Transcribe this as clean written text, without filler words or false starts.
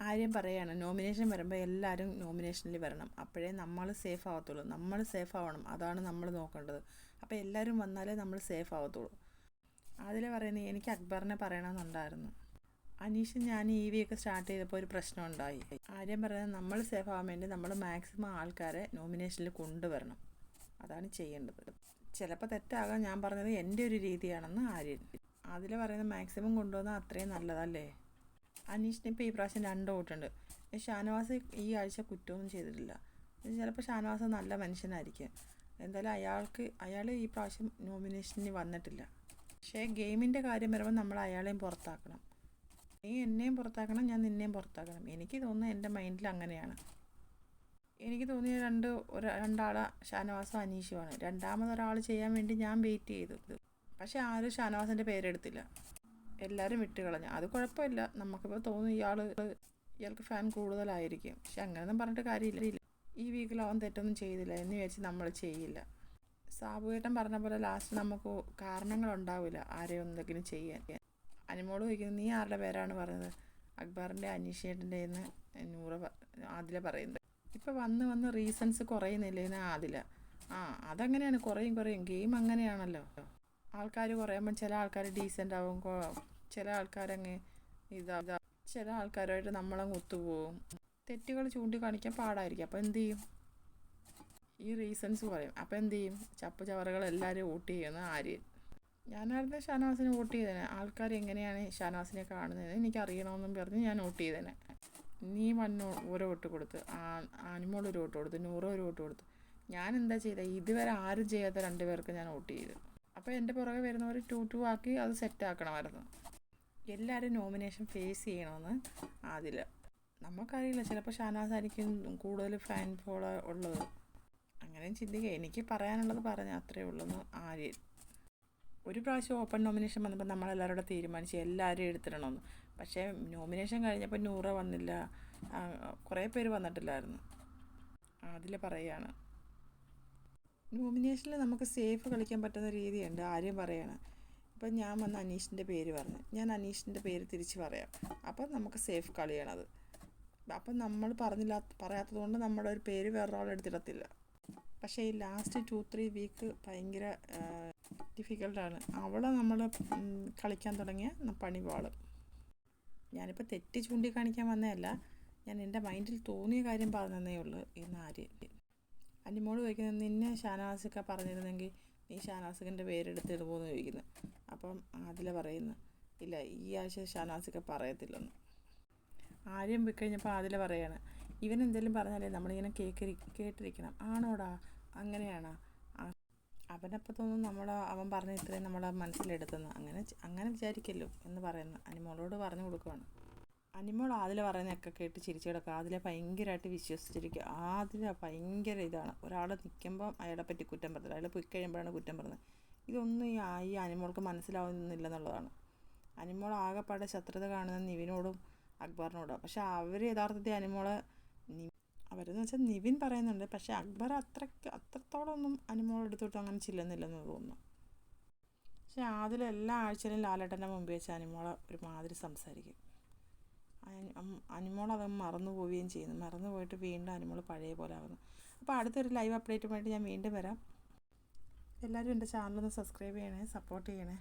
ആര്യം പറയാണ് നോമിനേഷൻ വരുമ്പോൾ എല്ലാവരും നോമിനേഷനിൽ വരണം, അപ്പോഴേ നമ്മൾ സേഫ് ആവത്തുള്ളൂ. നമ്മൾ സേഫ് ആവണം, അതാണ് നമ്മൾ നോക്കേണ്ടത്. അപ്പോൾ എല്ലാവരും വന്നാലേ നമ്മൾ സേഫ് ആവത്തുള്ളൂ. അതിൽ പറയുന്നത് എനിക്ക് അക്ബറിനെ പറയണമെന്നുണ്ടായിരുന്നു. അനീഷും ഞാൻ ഒക്കെ സ്റ്റാർട്ട് ചെയ്തപ്പോൾ ഒരു പ്രശ്നം ഉണ്ടായി. ആര്യം പറയുന്നത് നമ്മൾ സേഫ് ആവാൻ വേണ്ടി നമ്മൾ മാക്സിമം ആൾക്കാരെ നോമിനേഷനിൽ കൊണ്ടുവരണം, അതാണ് ചെയ്യേണ്ടത്. ചിലപ്പോൾ തെറ്റാകാം, ഞാൻ പറഞ്ഞത് എൻ്റെ ഒരു രീതിയാണെന്ന് ആര്യൻ. അതിൽ പറയുന്നത് മാക്സിമം കൊണ്ടുവന്നാൽ അത്രയും നല്ലതല്ലേ. അനീഷിന് ഇപ്പോൾ ഈ പ്രാവശ്യം 2 വോട്ടുണ്ട്. ഷാനവാസ് ഈ ആഴ്ച കുറ്റമൊന്നും ചെയ്തിട്ടില്ല. ചിലപ്പോൾ ഷാനവാസ് നല്ല മനുഷ്യനായിരിക്കും. എന്തായാലും അയാൾ ഈ പ്രാവശ്യം നോമിനേഷനിൽ വന്നിട്ടില്ല. പക്ഷേ ഗെയിമിൻ്റെ കാര്യം വരുമ്പോൾ നമ്മൾ അയാളെയും പുറത്താക്കണം. നീ എന്നെയും പുറത്താക്കണം, ഞാൻ നിന്നെയും പുറത്താക്കണം. എനിക്ക് തോന്നുന്നത് എൻ്റെ മൈൻഡിൽ അങ്ങനെയാണ്. എനിക്ക് തോന്നിയ രണ്ടാളെ ഷാനവാസും അനീഷുമാണ്. രണ്ടാമതൊരാൾ ചെയ്യാൻ വേണ്ടി ഞാൻ വെയിറ്റ് ചെയ്തു. പക്ഷേ ആരും ഷാനവാസിൻ്റെ പേരെടുത്തില്ല, എല്ലാവരും വിട്ടുകളഞ്ഞു. അത് കുഴപ്പമില്ല, നമുക്കിപ്പോൾ തോന്നുന്നു ഇയാൾക്ക് ഫാൻ കൂടുതലായിരിക്കും. പക്ഷെ അങ്ങനെയൊന്നും പറഞ്ഞിട്ട് കാര്യമില്ല. ഈ വീക്കിൽ അവൻ തെറ്റൊന്നും ചെയ്തില്ല എന്ന് വിചാരിച്ച് നമ്മൾ ചെയ്യില്ല. സാബുവേട്ടൻ പറഞ്ഞ പോലെ ലാസ്റ്റ് നമുക്ക് കാരണങ്ങളുണ്ടാവില്ല ആരെയും എന്തെങ്കിലും ചെയ്യാൻ. അനുമോള് ചോദിക്കുന്നത് നീ ആരുടെ പേരാണ് പറഞ്ഞത്? അക്ബറിൻ്റെ അനീഷേട്ടൻ്റെ എന്ന് ആദില പറയുന്നത്. ഇപ്പോൾ വന്ന് റീസൺസ് കുറയുന്നില്ലേന്ന് ആദില. അതങ്ങനെയാണ്, കുറയും. ഗെയിം അങ്ങനെയാണല്ലോ. ആൾക്കാർ കുറയുമ്പം ചില ആൾക്കാർ ഡീസൻ്റ് ആവും, ചില ആൾക്കാരങ്ങ് ചില ആൾക്കാരുമായിട്ട് നമ്മളങ്ങ് ഒത്തുപോകും. തെറ്റുകൾ ചൂണ്ടിക്കാണിക്കാൻ പാടായിരിക്കും. അപ്പോൾ എന്ത് ചെയ്യും? ഈ റീസൺസ് പറയും. അപ്പോൾ എന്ത് ചെയ്യും? ചവറുകൾ എല്ലാവരും വോട്ട് ചെയ്യുന്ന ആര്യൻ. ഞാനായിരുന്നു ഷാനവാസിനെ വോട്ട് ചെയ്തേനെ. ആൾക്കാർ എങ്ങനെയാണ് ഷാനവാസിനെ കാണുന്നതെന്ന് എനിക്കറിയണമെന്നും പറഞ്ഞ് ഞാൻ വോട്ട് ചെയ്തേനെ. നീ ഒരു വോട്ട് കൊടുത്ത്, അനുമോൾ ഒരു വോട്ട് കൊടുത്ത്, നൂറ് ഒരു വോട്ട് കൊടുത്ത്. ഞാൻ എന്താ ചെയ്തത്? ഇതുവരെ ആരും ചെയ്യാത്ത 2 പേർക്ക് ഞാൻ വോട്ട് ചെയ്തു. അപ്പോൾ എൻ്റെ പുറകെ വരുന്നവർ 2-2 ആക്കി അത് സെറ്റാക്കണമായിരുന്നു. എല്ലാവരും നോമിനേഷൻ ഫേസ് ചെയ്യണമെന്ന് അതിൽ നമുക്കറിയില്ല. ചിലപ്പോൾ ഷാനവാസായിരിക്കും കൂടുതൽ ഫാൻ ഫോളോ ഉള്ളത്. അങ്ങനെയും ചിന്തിക്കുക. എനിക്ക് പറയാനുള്ളത് പറഞ്ഞ അത്രയേ ഉള്ളൂ ആര്യൻ. ഒരു പ്രാവശ്യം ഓപ്പൺ നോമിനേഷൻ വന്നപ്പോൾ നമ്മളെല്ലാവരും കൂടെ തീരുമാനിച്ച് എല്ലാവരും എടുത്തിടണമെന്ന്. പക്ഷേ നോമിനേഷൻ കഴിഞ്ഞപ്പോൾ 100 വന്നില്ല, കുറേ പേര് വന്നിട്ടില്ലായിരുന്നു. അതിൽ പറയുകയാണ് നോമിനേഷനിൽ നമുക്ക് സേഫ് കളിക്കാൻ പറ്റുന്ന രീതിയുണ്ട്. ആര്യം പറയാണ്. ഇപ്പം ഞാൻ വന്ന് അനീഷിൻ്റെ പേര് പറഞ്ഞു, ഞാൻ അനീഷിൻ്റെ പേര് തിരിച്ച് പറയാം. അപ്പം നമുക്ക് സേഫ് കളിയാണത്. അപ്പം നമ്മൾ പറയാത്തത് കൊണ്ട് നമ്മുടെ ഒരു പേര് വേറൊരാളെടുത്തിടത്തില്ല. പക്ഷേ ഈ ലാസ്റ്റ് 2-3 വീക്ക് ഭയങ്കര ഡിഫിക്കൽട്ടാണ്. അവളെ നമ്മൾ കളിക്കാൻ തുടങ്ങിയ പണി പാളും. ഞാനിപ്പോൾ തെറ്റ് ചൂണ്ടിക്കാണിക്കാൻ വന്നതല്ല, ഞാൻ എൻ്റെ മൈൻഡിൽ തോന്നിയ കാര്യം പറഞ്ഞതേ ഉള്ളൂ എന്ന് ആര്യൻ. അനിമോള് ചോദിക്കുന്നത് നിന്നെ ഷാനവാസൊക്കെ പറഞ്ഞിരുന്നെങ്കിൽ നീ ഷാനവാസിൻ്റെ പേരെടുത്തിടുമോയെന്ന് ചോദിക്കുന്നത്. അപ്പം അതിൽ പറയുന്നു ഇല്ല, ഈ ആഴ്ച ഷാനവാസൊക്കെ പറയത്തില്ലെന്ന്. ആര്യം പോയി കഴിഞ്ഞപ്പോൾ അതിൽ പറയാണ് ഇവൻ എന്തെങ്കിലും പറഞ്ഞാലേ നമ്മളിങ്ങനെ കേട്ടിരിക്കണം. ആണോടാ, അങ്ങനെയാണോ? അവനപ്പോൾ തോന്നുന്നു അവൻ പറഞ്ഞ ഇത്രയും നമ്മളെ മനസ്സിലെടുത്തുന്നു. അങ്ങനെ വിചാരിക്കല്ലോ എന്ന് പറയുന്നു. അനിമോളോട് പറഞ്ഞു കൊടുക്കുകയാണ്. അനിമോൾ അതിൽ പറയുന്നതൊക്കെ കേട്ട് ചിരിച്ചു കിടക്കുക. അതിലെ ഭയങ്കരമായിട്ട് വിശ്വസിച്ചിരിക്കുക. അതിലെ ഭയങ്കര ഇതാണ്. ഒരാൾ നിൽക്കുമ്പം അയാളെ പറ്റി കുറ്റം പറഞ്ഞില്ല, അയാൾ പോയി കഴിയുമ്പോഴാണ് കുറ്റം പറഞ്ഞത്. ഇതൊന്നും ഈ അനിമോൾക്ക് മനസ്സിലാവുന്നില്ലെന്നുള്ളതാണ്. അനിമോൾ ആകെപ്പാടെ ശത്രുത കാണുന്നത് നിവിനോടും അക്ബറിനോടാണ്. പക്ഷെ അവർ യഥാർത്ഥത്തിൽ അനിമോളെ അവരെന്ന് വെച്ചാൽ നിവിൻ പറയുന്നുണ്ട്, പക്ഷേ അക്ബർ അത്രത്തോളം ഒന്നും അനിമോൾ എടുത്തിട്ട് അങ്ങനെ ചില്ലുന്നില്ലെന്ന് തോന്നുന്നു. പക്ഷെ അതിലെല്ലാ ആഴ്ചയിലും ലാലേട്ടൻ്റെ മുമ്പ് വെച്ച് അനിമോളെ ഒരുമാതിരി സംസാരിക്കും. അനിമോൾ അത് മറന്നു പോവുകയും ചെയ്യുന്നു. മറന്നു പോയിട്ട് വീണ്ടും അനിമോൾ പഴയ പോലെ ആകുന്നു. അപ്പോൾ അടുത്തൊരു ലൈവ് അപ്ഡേറ്റുമായിട്ട് ഞാൻ വീണ്ടും വരാം. എല്ലാവരും എൻ്റെ ചാനലൊന്ന് സബ്സ്ക്രൈബ് ചെയ്യണേ, സപ്പോർട്ട് ചെയ്യണേ.